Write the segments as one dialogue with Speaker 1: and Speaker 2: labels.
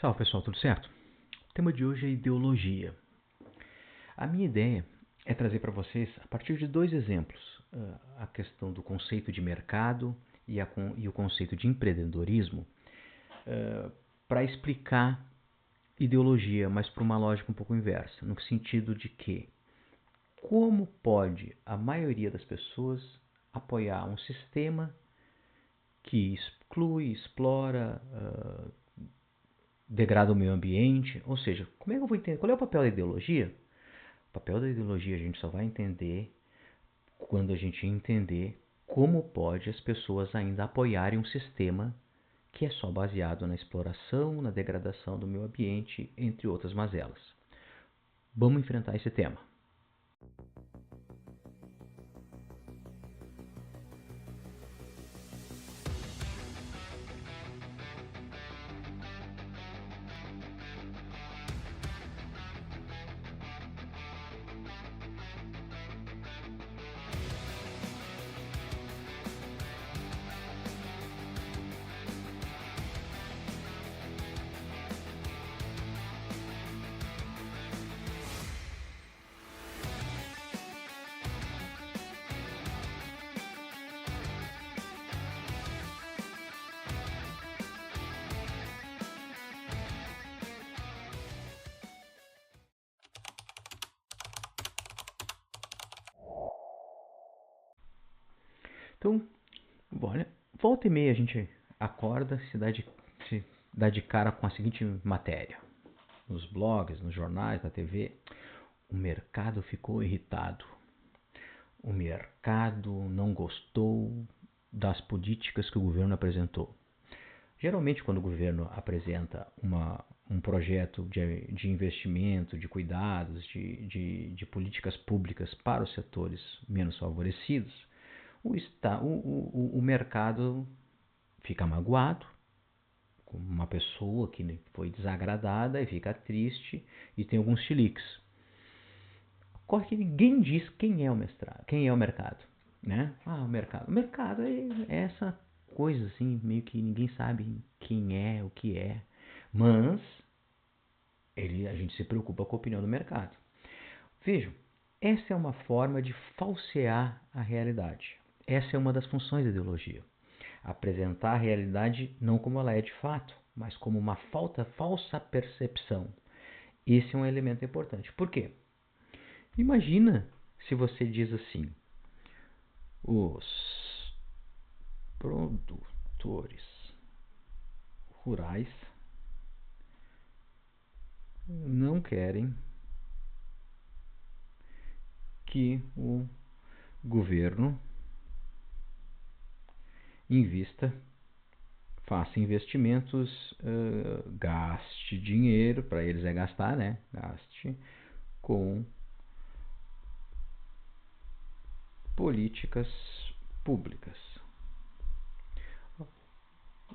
Speaker 1: Salve pessoal, tudo certo? O tema de hoje é ideologia. A minha ideia é trazer para vocês, a partir de dois exemplos, a questão do conceito de mercado e o conceito de empreendedorismo, para explicar ideologia, mas por uma lógica um pouco inversa, no sentido de que como pode a maioria das pessoas apoiar um sistema que exclui, explora, degrada o meio ambiente, ou seja, como é que eu vou entender? Qual é o papel da ideologia? O papel da ideologia a gente só vai entender quando a gente entender como pode as pessoas ainda apoiarem um sistema que é só baseado na exploração, na degradação do meio ambiente, entre outras mazelas. Vamos enfrentar esse tema. Então, olha, volta e meia a gente acorda, se dá de cara com a seguinte matéria. Nos blogs, nos jornais, na TV, o mercado ficou irritado. O mercado não gostou das políticas que o governo apresentou. Geralmente, quando o governo apresenta um projeto de investimento, de cuidados, de políticas públicas para os setores menos favorecidos, o mercado fica magoado, como uma pessoa que foi desagradada e fica triste e tem alguns chiliques. Ocorre que ninguém diz quem é o mercado, né? O mercado. O mercado é essa coisa assim, meio que ninguém sabe quem é, o que é, mas a gente se preocupa com a opinião do mercado. Vejam, essa é uma forma de falsear a realidade. Essa é uma das funções da ideologia. Apresentar a realidade não como ela é de fato, mas como uma falsa percepção. Esse é um elemento importante. Por quê? Imagina se você diz assim: os produtores rurais não querem que o governo invista, faça investimentos, gaste dinheiro, para eles é gastar, né? Gaste com políticas públicas.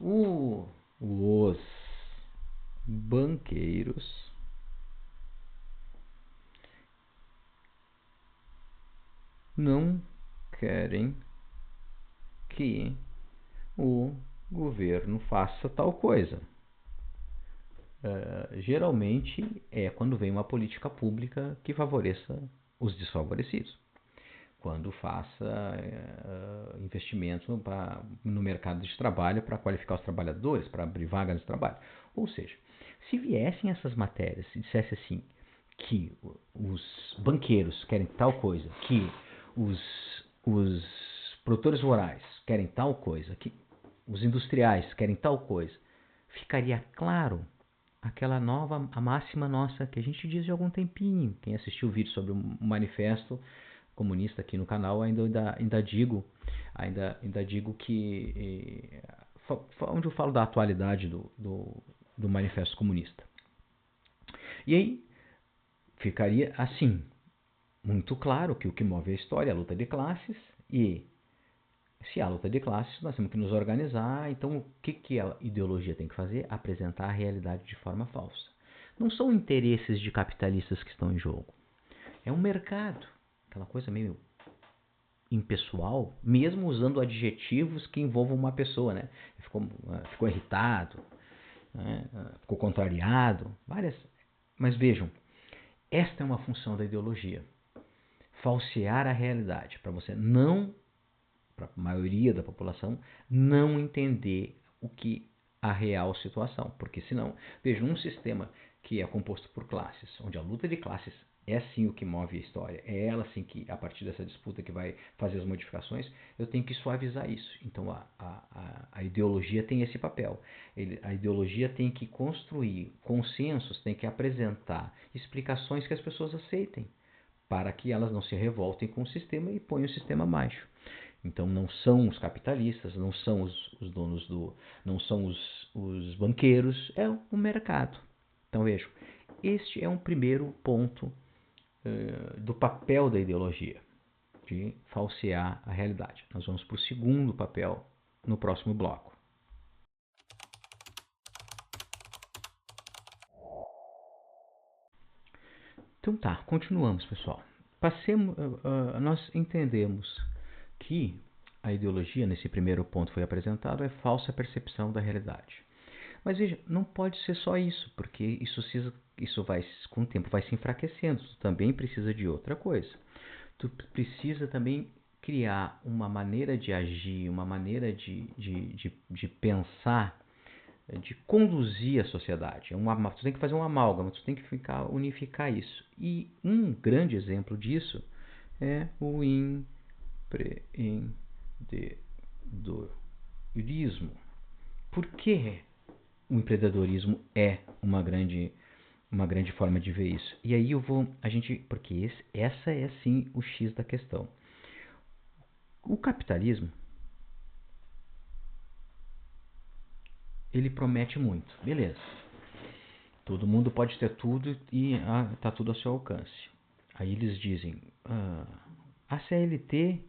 Speaker 1: Os banqueiros não querem que o governo faça tal coisa. Geralmente é quando vem uma política pública que favoreça os desfavorecidos. Quando faça investimentos no mercado de trabalho para qualificar os trabalhadores, para abrir vagas de trabalho. Ou seja, se viessem essas matérias e dissesse assim que os banqueiros querem tal coisa, que os produtores rurais querem tal coisa, que os industriais querem tal coisa, ficaria claro a máxima nossa que a gente diz de algum tempinho. Quem assistiu o vídeo sobre o manifesto comunista aqui no canal, ainda digo que onde eu falo da atualidade do manifesto comunista. E aí ficaria assim, muito claro que o que move a história é a luta de classes, e se há luta de classes, nós temos que nos organizar. Então, o que a ideologia tem que fazer? Apresentar a realidade de forma falsa. Não são interesses de capitalistas que estão em jogo. É um mercado, aquela coisa meio impessoal, mesmo usando adjetivos que envolvam uma pessoa, né? Ficou irritado, né? ficou contrariado, várias. Mas vejam, esta é uma função da ideologia. Falsear a realidade, para você não, para a maioria da população, não entender o que a real situação. Porque senão, vejam, um sistema que é composto por classes, onde a luta de classes é sim o que move a história, é ela sim que, a partir dessa disputa, que vai fazer as modificações, eu tenho que suavizar isso. Então a ideologia tem esse papel. A ideologia tem que construir consensos, tem que apresentar explicações que as pessoas aceitem, para que elas não se revoltem com o sistema e ponham o sistema abaixo. Então não são os capitalistas, não são os donos do, não são os banqueiros, é o mercado. Então vejam, este é um primeiro ponto do papel da ideologia, de falsear a realidade. Nós vamos para o segundo papel no próximo bloco. Então tá, continuamos, pessoal. Nós entendemos que a ideologia, nesse primeiro ponto foi apresentado, é falsa percepção da realidade. Mas veja, não pode ser só isso, porque isso vai, com o tempo, vai se enfraquecendo. Tu também precisa de outra coisa. Tu precisa também criar uma maneira de agir, uma maneira de pensar, de conduzir a sociedade. Tu tem que fazer um amálgama, tu tem que unificar isso. E um grande exemplo disso é o empreendedorismo. Por que o empreendedorismo é uma grande forma de ver isso? E aí porque essa é sim o X da questão. O capitalismo, ele promete muito, beleza. Todo mundo pode ter tudo e está tudo ao seu alcance. Aí eles dizem, a CLT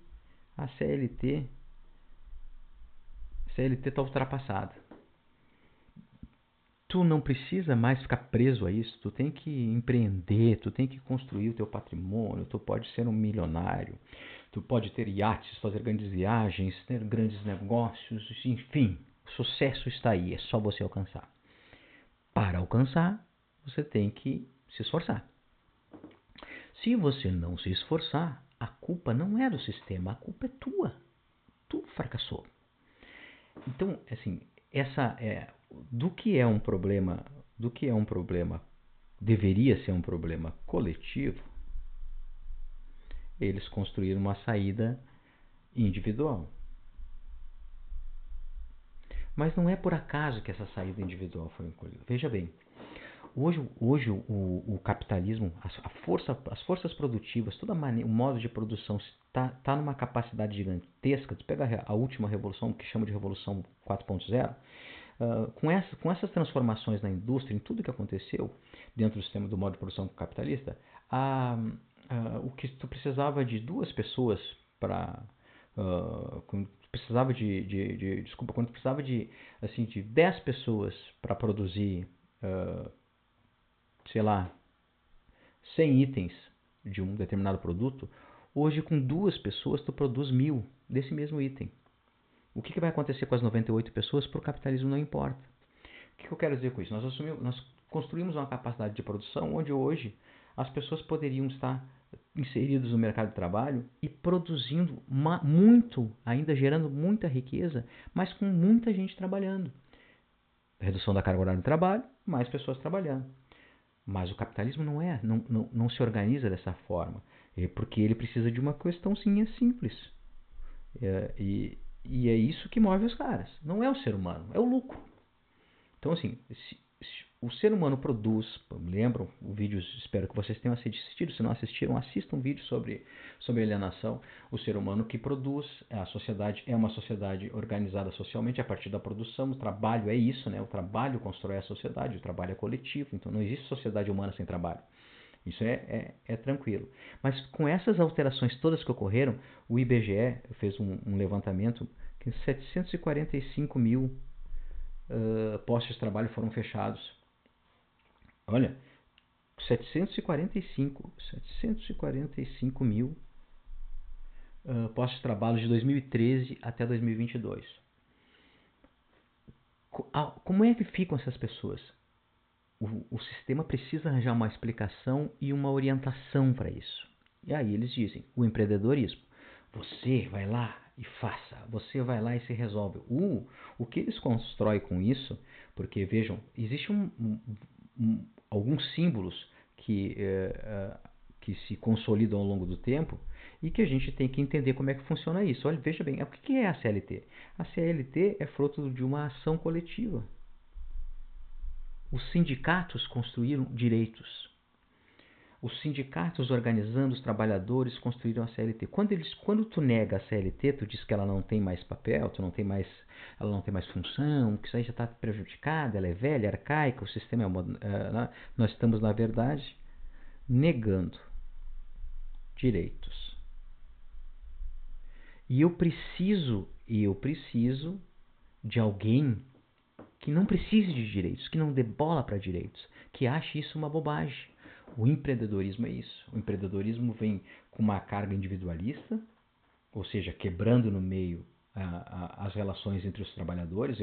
Speaker 1: está ultrapassada. Tu não precisa mais ficar preso a isso, tu tem que empreender, tu tem que construir o teu patrimônio, tu pode ser um milionário, tu pode ter iates, fazer grandes viagens, ter grandes negócios, enfim, o sucesso está aí, é só você alcançar. Para alcançar, você tem que se esforçar. Se você não se esforçar, a culpa não é do sistema, a culpa é tua. Tu fracassou. Então, assim, do que é um problema, deveria ser um problema coletivo, eles construíram uma saída individual. Mas não é por acaso que essa saída individual foi escolhida. Veja bem, hoje o capitalismo, as forças produtivas, o modo de produção está numa capacidade gigantesca. Tu pega a última revolução, que chama de Revolução 4.0, com essas transformações na indústria, em tudo que aconteceu dentro do sistema do modo de produção capitalista, o que tu precisava de duas pessoas para... quando tu precisava quando tu precisava de 10 pessoas para produzir, sei lá, 100 itens de um determinado produto, hoje com duas pessoas tu produz 1000 desse mesmo item. O que vai acontecer com as 98 pessoas? Para o capitalismo não importa. O que eu quero dizer com isso? Nós construímos uma capacidade de produção onde hoje as pessoas poderiam estar inseridas no mercado de trabalho e produzindo muito, ainda gerando muita riqueza, mas com muita gente trabalhando. Redução da carga horária de trabalho, mais pessoas trabalhando. Mas o capitalismo não se organiza dessa forma, porque ele precisa de uma questãozinha simples. E é isso que move os caras. Não é o ser humano, é o lucro. Então, assim, o ser humano produz, lembram o vídeo, espero que vocês tenham assistido, se não assistiram, assistam um vídeo sobre alienação. O ser humano que produz, a sociedade é uma sociedade organizada socialmente a partir da produção, o trabalho é isso, né? O trabalho constrói a sociedade, o trabalho é coletivo, então não existe sociedade humana sem trabalho. Isso é tranquilo. Mas com essas alterações todas que ocorreram, o IBGE fez um levantamento que 745 mil postos de trabalho foram fechados. Olha, 745 mil postos de trabalho de 2013 até 2022. Como é que ficam essas pessoas? o sistema precisa arranjar uma explicação e uma orientação para isso. E aí eles dizem, o empreendedorismo. Você vai lá e faça, você vai lá e se resolve. O que eles constroem com isso, porque vejam, existem alguns símbolos que se consolidam ao longo do tempo e que a gente tem que entender como é que funciona isso. Olha, veja bem, o que é a CLT? A CLT é fruto de uma ação coletiva. Os sindicatos construíram direitos. Os sindicatos organizando os trabalhadores construíram a CLT. Quando tu nega a CLT, tu diz que ela não tem mais papel, ela não tem mais função, que isso aí já está prejudicada, ela é velha, arcaica, o sistema nós estamos, na verdade, negando direitos. E eu preciso de alguém que não precise de direitos, que não dê bola para direitos, que ache isso uma bobagem. O empreendedorismo é isso. O empreendedorismo vem com uma carga individualista, ou seja, quebrando no meio as relações entre os trabalhadores.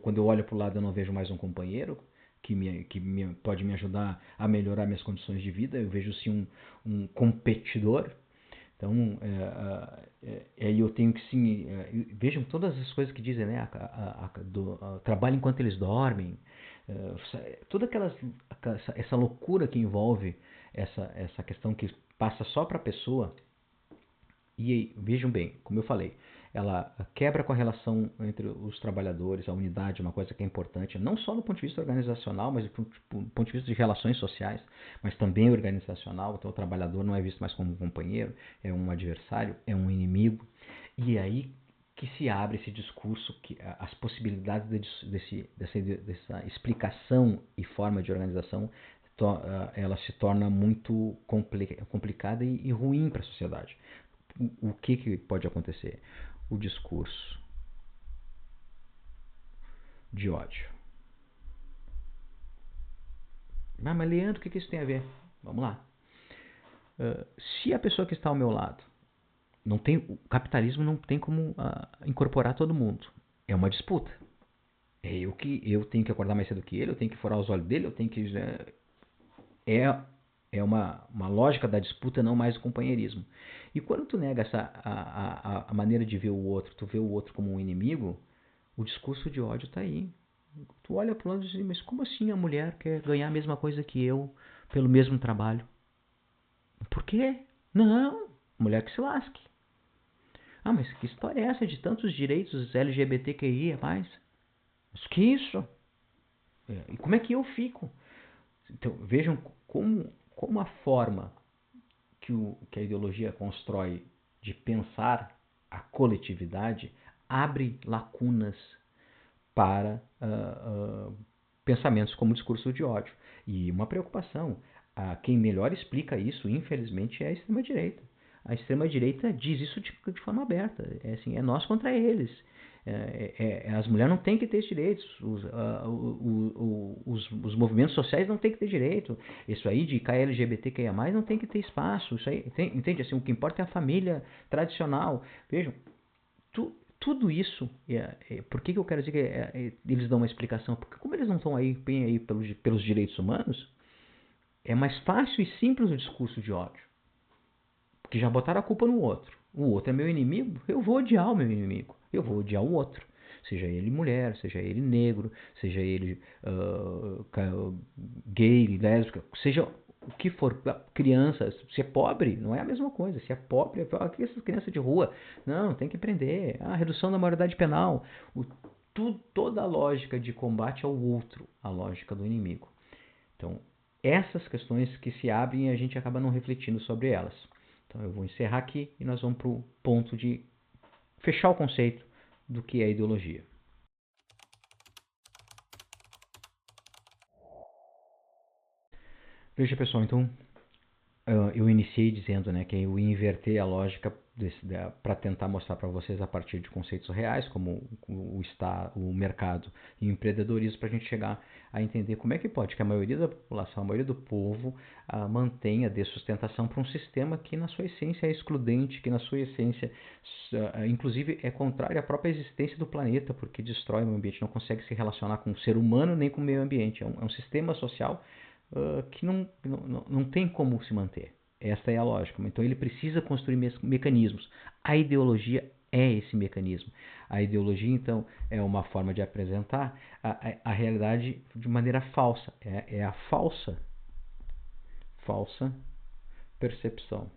Speaker 1: Quando eu olho para o lado, eu não vejo mais um companheiro que pode me ajudar a melhorar minhas condições de vida. Eu vejo sim um competidor. Então, aí eu tenho que sim. Vejam todas as coisas que dizem, né? Trabalho enquanto eles dormem. Toda essa loucura que envolve essa questão que passa só para a pessoa. E vejam bem, como eu falei, ela quebra com a relação entre os trabalhadores, a unidade é uma coisa que é importante, não só do ponto de vista organizacional, mas do ponto de vista de relações sociais, mas também organizacional. Então o trabalhador não é visto mais como um companheiro, é um adversário, é um inimigo. E aí que se abre esse discurso, que as possibilidades dessa explicação e forma de organização ela se torna muito complicada e ruim para a sociedade. O que pode acontecer? O discurso de ódio. Mas Leandro, o que isso tem a ver? Vamos lá. Se a pessoa que está ao meu lado o capitalismo não tem como incorporar todo mundo. É uma disputa. Eu tenho que acordar mais cedo que ele, eu tenho que furar os olhos dele, eu tenho que é uma lógica da disputa, não mais o companheirismo. E quando tu nega a maneira de ver o outro, tu vê o outro como um inimigo, o discurso de ódio está aí. Tu olha para o lado e diz, mas como assim a mulher quer ganhar a mesma coisa que eu pelo mesmo trabalho? Por quê? Não, mulher que se lasque. Ah, mas que história é essa de tantos direitos LGBTQIA+. Mas que isso? E como é que eu fico? Então, vejam como a forma que a ideologia constrói de pensar a coletividade abre lacunas para pensamentos como o discurso de ódio. E uma preocupação, quem melhor explica isso, infelizmente, é a extrema-direita. A extrema-direita diz isso de forma aberta. É nós contra eles. As mulheres não têm que ter esses direitos. Os movimentos sociais não têm que ter direito. Isso aí de KLGBTQIA+, não tem que ter espaço. Isso aí, entende? Assim, o que importa é a família tradicional. Vejam, tudo isso, por que eu quero dizer que eles dão uma explicação? Porque como eles não estão aí bem aí pelos direitos humanos, é mais fácil e simples o discurso de ódio. Porque já botaram a culpa no outro. O outro é meu inimigo, eu vou odiar o meu inimigo. Eu vou odiar o outro. Seja ele mulher, seja ele negro, seja ele gay, lésbica, seja o que for, crianças, se é pobre, não é a mesma coisa. Se é pobre, que essas crianças de rua, não, tem que prender. A redução da maioridade penal. Toda a lógica de combate ao outro, a lógica do inimigo. Então, essas questões que se abrem e a gente acaba não refletindo sobre elas. Então, eu vou encerrar aqui e nós vamos para o ponto de fechar o conceito do que é ideologia. Veja, pessoal, então eu iniciei dizendo, né, que eu ia inverter a lógica para tentar mostrar para vocês a partir de conceitos reais, como o mercado e o empreendedorismo, para a gente chegar a entender como é que pode que a maioria da população, a maioria do povo, mantenha de sustentação para um sistema que na sua essência é excludente, que na sua essência, inclusive, é contrário à própria existência do planeta, porque destrói o meio ambiente, não consegue se relacionar com o ser humano nem com o meio ambiente. É um sistema social que não tem como se manter. Esta é a lógica. Então ele precisa construir mecanismos. A ideologia é esse mecanismo. A ideologia, então, é uma forma de apresentar a realidade de maneira falsa. É a falsa percepção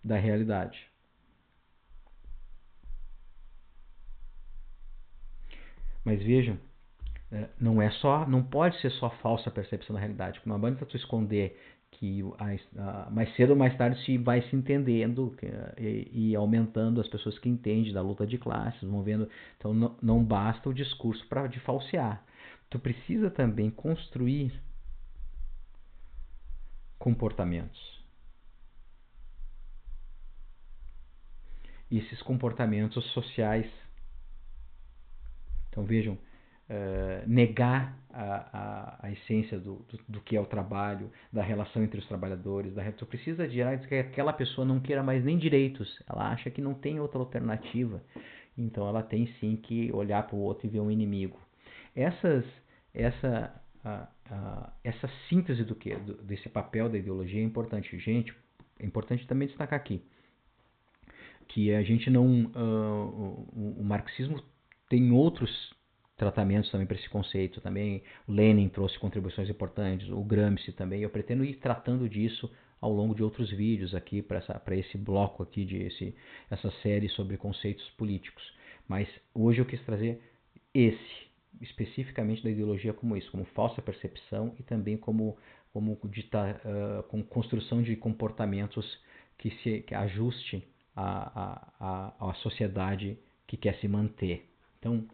Speaker 1: da realidade. Mas vejam, não pode ser só falsa percepção da realidade. Não adianta tu esconder que mais cedo ou mais tarde se vai se entendendo e aumentando as pessoas que entendem da luta de classes, vão vendo. Então não basta o discurso de falsear. Tu precisa também construir comportamentos. E esses comportamentos sociais. Então vejam, negar a essência do que é o trabalho, da relação entre os trabalhadores. Tu precisa gerar que aquela pessoa não queira mais nem direitos, ela acha que não tem outra alternativa. Então ela tem sim que olhar para o outro e ver um inimigo. Essa síntese desse papel da ideologia é importante. Gente, é importante também destacar aqui que a gente não. O marxismo tem outros tratamentos também para esse conceito. Também o Lenin trouxe contribuições importantes, o Gramsci também. Eu pretendo ir tratando disso ao longo de outros vídeos aqui para esse bloco aqui essa série sobre conceitos políticos. Mas hoje eu quis trazer especificamente da ideologia como isso, como falsa percepção e também como com construção de comportamentos que ajuste a sociedade que quer se manter. Então,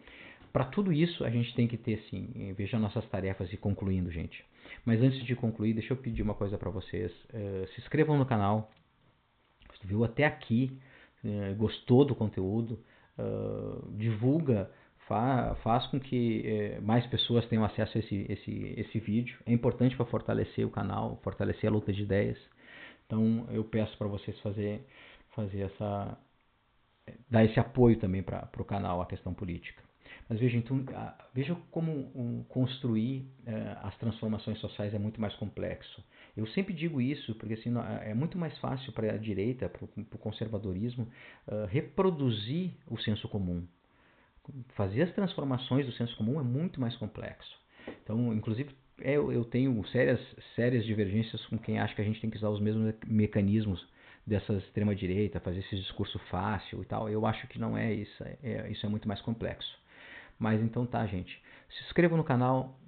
Speaker 1: para tudo isso, a gente tem que ter, assim, veja nossas tarefas e concluindo, gente. Mas antes de concluir, deixa eu pedir uma coisa para vocês. Se inscrevam no canal. Se viu até aqui, gostou do conteúdo, divulga, faz com que mais pessoas tenham acesso a esse vídeo. É importante para fortalecer o canal, fortalecer a luta de ideias. Então, eu peço para vocês dar esse apoio também para o canal, a questão política. Mas veja, então, veja como construir as transformações sociais é muito mais complexo. Eu sempre digo isso, porque assim, é muito mais fácil para a direita, para o conservadorismo, reproduzir o senso comum. Fazer as transformações do senso comum é muito mais complexo. Então, inclusive, eu tenho sérias divergências com quem acha que a gente tem que usar os mesmos mecanismos dessa extrema-direita, fazer esse discurso fácil e tal. Eu acho que não é isso. Isso é muito mais complexo. Mas então tá, gente. Se inscrevam no canal,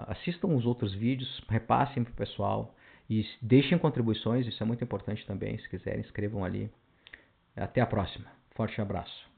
Speaker 1: assistam os outros vídeos, repassem pro pessoal e deixem contribuições, isso é muito importante também. Se quiserem, escrevam ali. Até a próxima. Forte abraço.